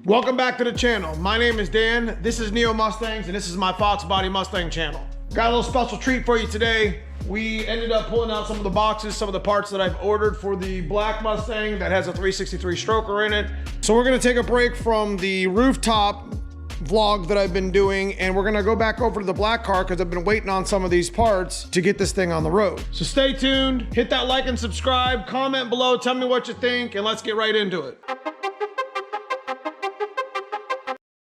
Welcome back to the channel. My name is Dan. This is Neomustangs, and this is my Fox Body Mustang channel. Got a little special treat for you today. We ended up pulling out some of the boxes, some of the parts that I've ordered for the black Mustang that has a 363 stroker in it. So we're gonna take a break from the rooftop vlog that I've been doing, and we're gonna go back over to the black car because I've been waiting on some of these parts to get this thing on the road. So stay tuned, hit that like and subscribe, comment below, tell me what you think, and let's get right into it.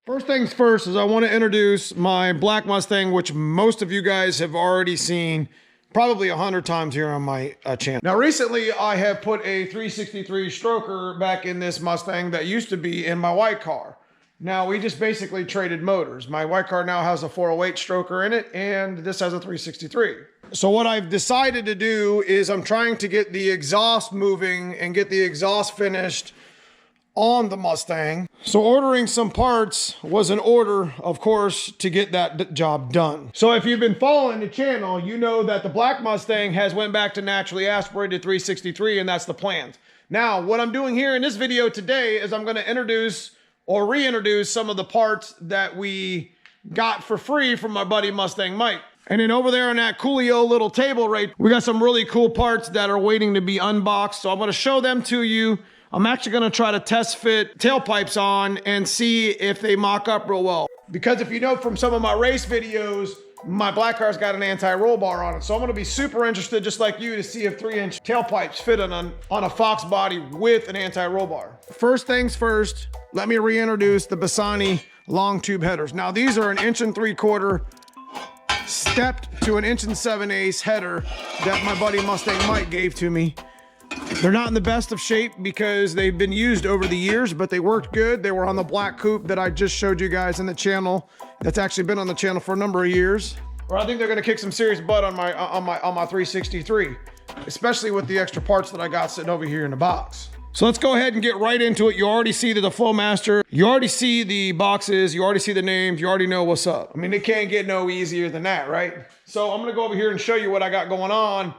First things first is I want to introduce my black Mustang, which most of you guys have already seen probably 100 times here on my channel. Now recently I have put a 363 stroker back in this Mustang that used to be in my white car. Now we just basically traded motors. My white car now has a 408 stroker in it, and this has a 363. So what I've decided to do is I'm trying to get the exhaust moving and get the exhaust finished on the Mustang. So ordering some parts was an order, of course, to get that job done. So if you've been following the channel, you know that the black Mustang has went back to naturally aspirated 363, and that's the plan. Now, what I'm doing here in this video today is I'm gonna introduce or reintroduce some of the parts that we got for free from my buddy Mustang Mike. And then over there on that coolio little table right, we got some really cool parts that are waiting to be unboxed. So I'm gonna show them to you. I'm actually gonna try to test fit tailpipes on and see if they mock up real well. Because if you know from some of my race videos, my black car's got an anti-roll bar on it. So I'm gonna be super interested, just like you, to see if 3-inch tailpipes fit on a Fox body with an anti-roll bar. First things first, let me reintroduce the Bassani long tube headers. Now these are 1 3/4 inch stepped to 1 7/8 inch header that my buddy Mustang Mike gave to me. They're not in the best of shape because they've been used over the years, but they worked good. They were on the black coupe that I just showed you guys in the channel. That's actually been on the channel for a number of years. Or I think they're gonna kick some serious butt on my 363, especially with the extra parts that I got sitting over here in the box. So let's go ahead and get right into it. You already see the Flowmaster. You already see the boxes. You already see the names. You already know what's up. I mean, it can't get no easier than that, right? So I'm gonna go over here and show you what I got going on.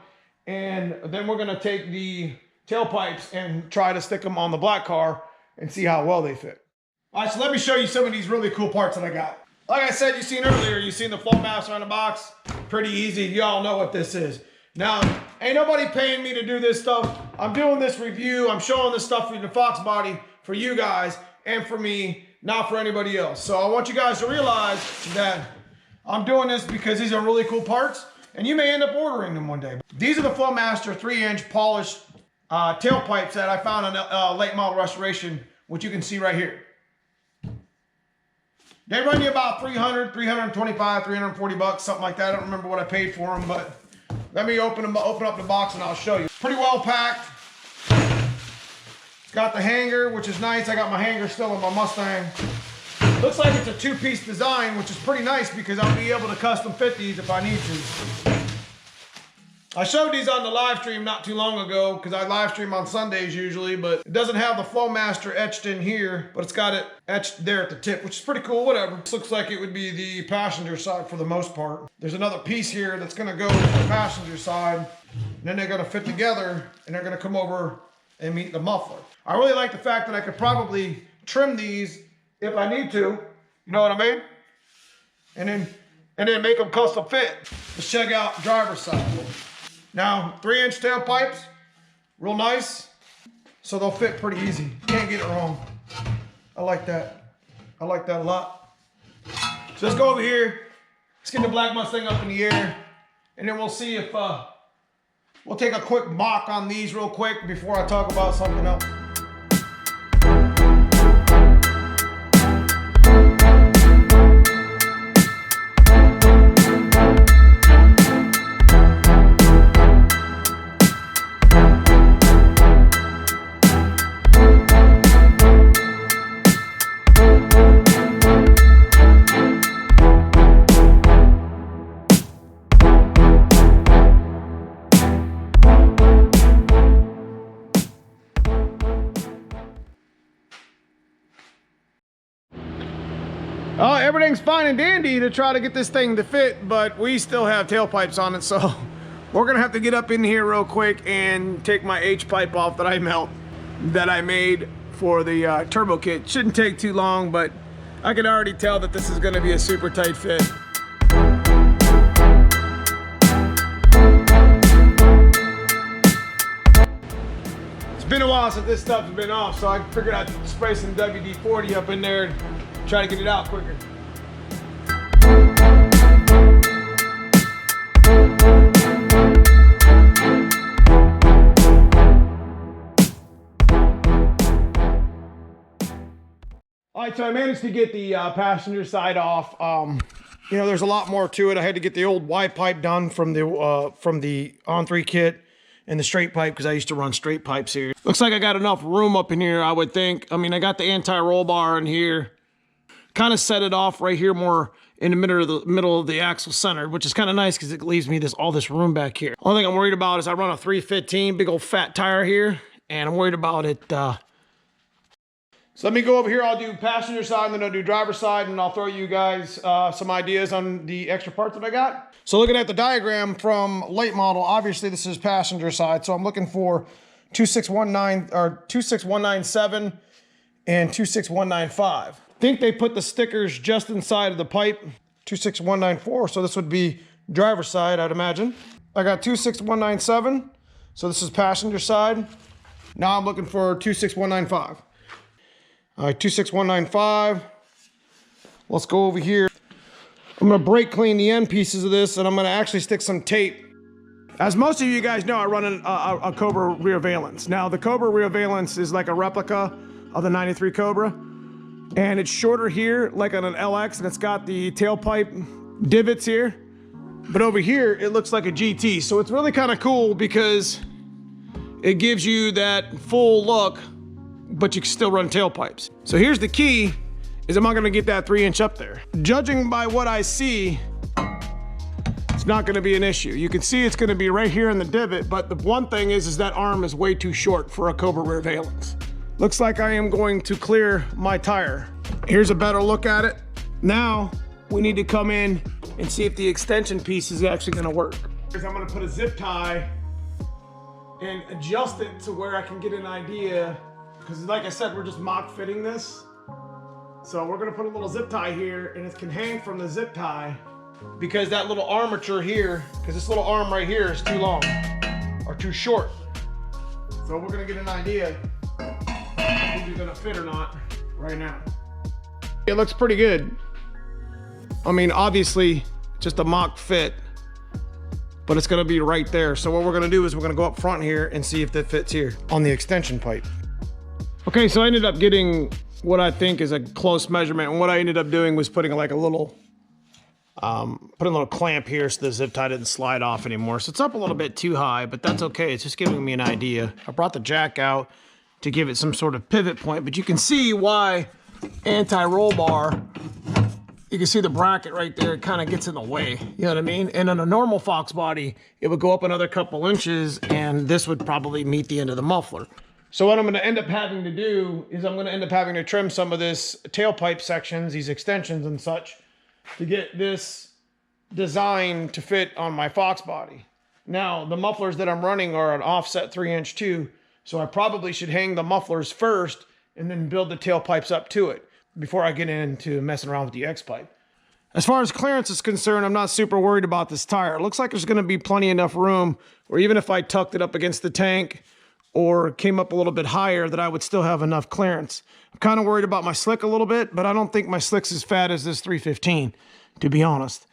And then we're gonna take the tailpipes and try to stick them on the black car and see how well they fit. All right, so let me show you some of these really cool parts that I got. Like I said, you seen earlier, you seen the Flowmaster on the box. Pretty easy, y'all know what this is. Now, ain't nobody paying me to do this stuff. I'm doing this review, I'm showing this stuff for the Fox body for you guys and for me, not for anybody else. So I want you guys to realize that I'm doing this because these are really cool parts, and you may end up ordering them one day. These are the Flowmaster 3-inch polished tailpipes that I found on a late model restoration, which you can see right here. They run you about 300, 325, 340 bucks, something like that. I don't remember what I paid for them, but let me open up the box and I'll show you. Pretty well packed. It's got the hanger, which is nice. I got my hanger still on my Mustang. Looks like it's a 2-piece design, which is pretty nice because I'll be able to custom fit these if I need to. I showed these on the live stream not too long ago because I live stream on Sundays usually, but it doesn't have the Flowmaster etched in here, but it's got it etched there at the tip, which is pretty cool, whatever. This looks like it would be the passenger side for the most part. There's another piece here that's gonna go with the passenger side, and then they're gonna fit together and they're gonna come over and meet the muffler. I really like the fact that I could probably trim these if I need to, you know what I mean? And then make them custom fit. Let's check out driver's side. Now, 3-inch tailpipes, real nice, so they'll fit pretty easy. Can't get it wrong. I like that. I like that a lot. So let's go over here. Let's get the black Mustang up in the air, and then we'll see if, we'll take a quick mock on these real quick before I talk about something else. Everything's fine and dandy to try to get this thing to fit, but we still have tailpipes on it, so we're gonna have to get up in here real quick and take my H pipe off that I made for the turbo kit. Shouldn't take too long, but I can already tell that this is going to be a super tight fit. It's been a while since this stuff's been off, so I figured I'd spray some WD-40 up in there and try to get it out quicker. All right, so I managed to get the passenger side off. You know, there's a lot more to it. I had to get the old Y pipe done from the On3 kit and the straight pipe because I used to run straight pipes here. Looks like I got enough room up in here, I would think. I mean, I got the anti-roll bar in here. Kind of set it off right here more in the middle of the axle center, which is kind of nice because it leaves me all this room back here. Only thing I'm worried about is I run a 315, big old fat tire here, and I'm worried about it. So let me go over here. I'll do passenger side, and then I'll do driver's side, and I'll throw you guys some ideas on the extra parts that I got. So looking at the diagram from late model, obviously this is passenger side. So I'm looking for 26197 or 26197 and 26195. I think they put the stickers just inside of the pipe, 26194. So this would be driver's side, I'd imagine. I got 26197. So this is passenger side. Now I'm looking for 26195. All right, 26195. Let's go over here. I'm gonna brake clean the end pieces of this, and I'm gonna actually stick some tape. As most of you guys know, I run a Cobra rear valence. Now, the Cobra rear valence is like a replica of the 93 Cobra, and it's shorter here, like on an LX, and it's got the tailpipe divots here. But over here, it looks like a GT. So it's really kind of cool because it gives you that full look, but you can still run tailpipes. So here's the key, is I'm not gonna get that 3-inch up there. Judging by what I see, it's not gonna be an issue. You can see it's gonna be right here in the divot, but the one thing is that arm is way too short for a Cobra rear valence. Looks like I am going to clear my tire. Here's a better look at it. Now, we need to come in and see if the extension piece is actually gonna work. I'm gonna put a zip tie and adjust it to where I can get an idea. Because like I said, we're just mock fitting this. So we're gonna put a little zip tie here, and it can hang from the zip tie because that little armature here, because this little arm right here is too long or too short. So we're gonna get an idea if it's gonna fit or not right now. It looks pretty good. I mean, obviously just a mock fit, but it's gonna be right there. So what we're gonna do is we're gonna go up front here and see if that fits here on the extension pipe. Okay, so I ended up getting what I think is a close measurement, and what I ended up doing was putting like a little, putting a little clamp here so the zip tie didn't slide off anymore. So it's up a little bit too high, but that's okay. It's just giving me an idea. I brought the jack out to give it some sort of pivot point, but you can see why anti-roll bar, you can see the bracket right there, it kind of gets in the way, you know what I mean? And on a normal Fox body, it would go up another couple inches, and this would probably meet the end of the muffler. So what I'm gonna end up having to do is I'm gonna end up having to trim some of this tailpipe sections, these extensions and such, to get this design to fit on my Fox body. Now, the mufflers that I'm running are an offset 3-inch too, so I probably should hang the mufflers first and then build the tailpipes up to it before I get into messing around with the X-pipe. As far as clearance is concerned, I'm not super worried about this tire. It looks like there's gonna be plenty enough room, or even if I tucked it up against the tank, or came up a little bit higher, that I would still have enough clearance. I'm kind of worried about my slick a little bit, but I don't think my slick's as fat as this 315, to be honest.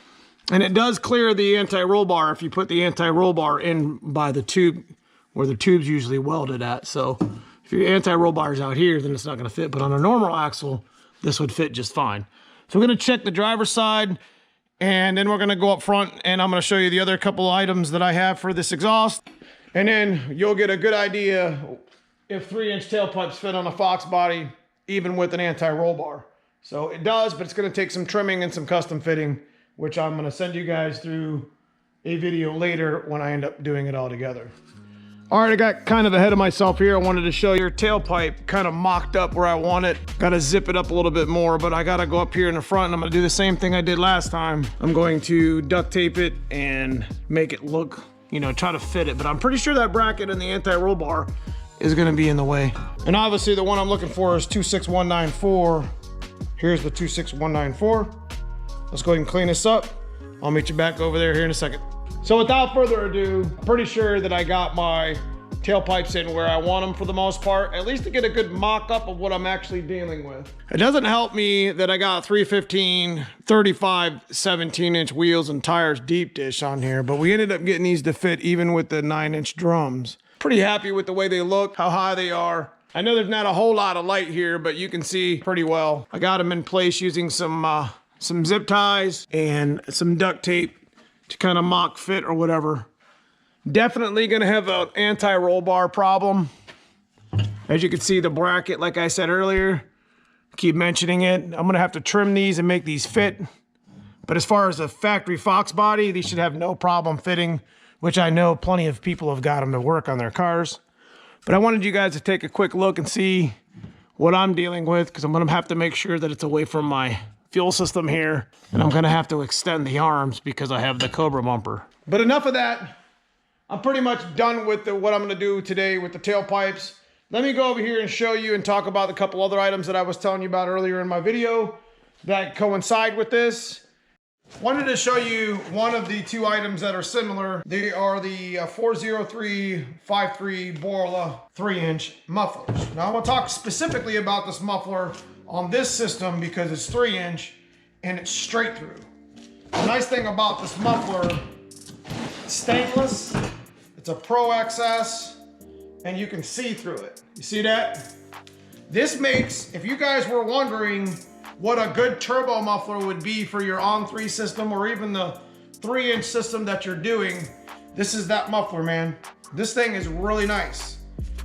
And it does clear the anti-roll bar if you put the anti-roll bar in by the tube, where the tube's usually welded at. So if your anti-roll bar is out here, then it's not gonna fit. But on a normal axle, this would fit just fine. So we're gonna check the driver's side, and then we're gonna go up front, and I'm gonna show you the other couple items that I have for this exhaust. And then you'll get a good idea if 3-inch tailpipes fit on a Fox body, even with an anti-roll bar. So it does, but it's gonna take some trimming and some custom fitting, which I'm gonna send you guys through a video later when I end up doing it all together. All right, I got kind of ahead of myself here. I wanted to show your tailpipe kind of mocked up where I want it. Gotta zip it up a little bit more, but I gotta go up here in the front, and I'm gonna do the same thing I did last time. I'm going to duct tape it and make it look, you know, try to fit it. But I'm pretty sure that bracket and the anti-roll bar is gonna be in the way. And obviously the one I'm looking for is 26194. Here's the 26194. Let's go ahead and clean this up. I'll meet you back over there here in a second. So without further ado, I'm pretty sure that I got my tailpipes in where I want them for the most part, at least to get a good mock-up of what I'm actually dealing with. It doesn't help me that I got 315, 35, 17-inch wheels and tires deep dish on here, but we ended up getting these to fit even with the 9-inch drums. Pretty happy with the way they look, how high they are. I know there's not a whole lot of light here, but you can see pretty well. I got them in place using some zip ties and some duct tape to kind of mock fit or whatever. Definitely gonna have an anti-roll bar problem. As you can see, the bracket, like I said earlier, keep mentioning it. I'm gonna have to trim these and make these fit. But as far as a factory Fox body, these should have no problem fitting, which I know plenty of people have got them to work on their cars. But I wanted you guys to take a quick look and see what I'm dealing with, because I'm gonna have to make sure that it's away from my fuel system here. And I'm gonna have to extend the arms because I have the Cobra bumper. But enough of that. I'm pretty much done with what I'm gonna do today with the tailpipes. Let me go over here and show you and talk about a couple other items that I was telling you about earlier in my video that coincide with this. Wanted to show you one of the two items that are similar. They are the 40353 Borla 3-inch mufflers. Now I want to talk specifically about this muffler on this system because it's 3-inch and it's straight through. The nice thing about this muffler, it's stainless, it's a Pro XS, and you can see through it. You see that? This makes, if you guys were wondering what a good turbo muffler would be for your on-3 system or even the 3-inch system that you're doing, this is that muffler, man. This thing is really nice.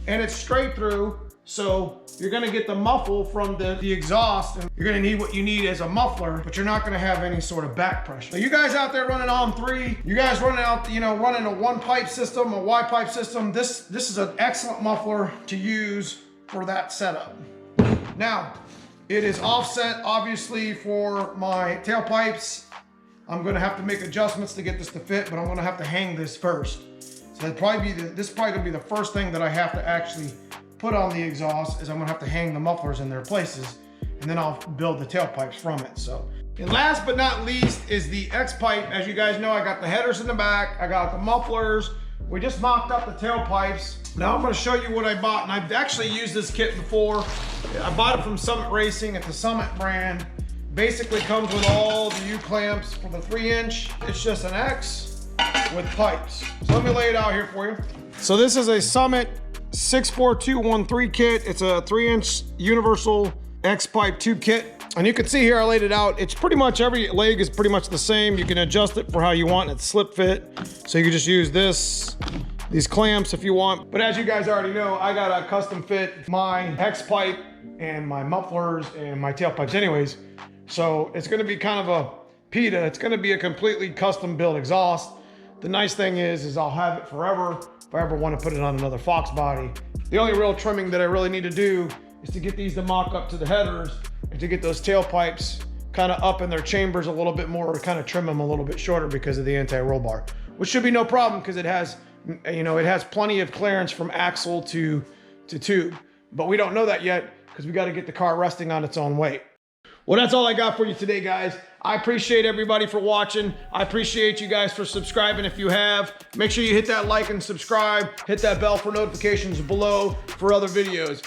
And it's straight through, so you're gonna get the muffle from the exhaust, and you're gonna need what you need as a muffler, but you're not gonna have any sort of back pressure. So you guys out there running on-3, you guys running out, running a 1-pipe system, a Y-pipe system, this is an excellent muffler to use for that setup. Now, it is offset, obviously, for my tailpipes. I'm gonna have to make adjustments to get this to fit, but I'm gonna have to hang this first. So this is probably gonna be the first thing that I have to actually put on the exhaust, is I'm gonna have to hang the mufflers in their places, and then I'll build the tailpipes from it. So, and last but not least is the X-pipe. As you guys know, I got the headers in the back, I got the mufflers. We just mocked up the tailpipes. Now I'm gonna show you what I bought, and I've actually used this kit before. I bought it from Summit Racing. It's a Summit brand. Basically comes with all the U-clamps for the 3-inch. It's just an X with pipes. So let me lay it out here for you. So this is a Summit 64213 kit. It's a 3-inch universal X-pipe 2 kit. And you can see here, I laid it out. It's pretty much, every leg is pretty much the same. You can adjust it for how you want. It's slip fit. So you can just use these clamps if you want. But as you guys already know, I got to custom fit my X-pipe and my mufflers and my tailpipes anyways. So it's gonna be kind of a PETA. It's gonna be a completely custom built exhaust. The nice thing is I'll have it forever if I ever want to put it on another Fox body. The only real trimming that I really need to do is to get these to mock up to the headers and to get those tailpipes kind of up in their chambers a little bit more, to kind of trim them a little bit shorter because of the anti-roll bar, which should be no problem because it has, it has plenty of clearance from axle to tube. But we don't know that yet because we got to get the car resting on its own weight. Well, that's all I got for you today, guys. I appreciate everybody for watching. I appreciate you guys for subscribing if you have. Make sure you hit that like and subscribe. Hit that bell for notifications below for other videos.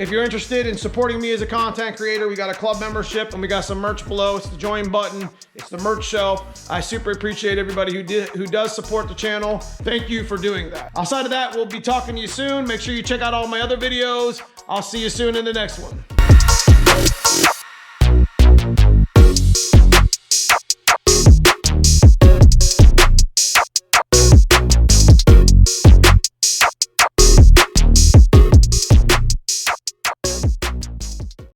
If you're interested in supporting me as a content creator, we got a club membership and we got some merch below. It's the join button. It's the merch shelf. I super appreciate everybody who does support the channel. Thank you for doing that. Outside of that, we'll be talking to you soon. Make sure you check out all my other videos. I'll see you soon in the next one.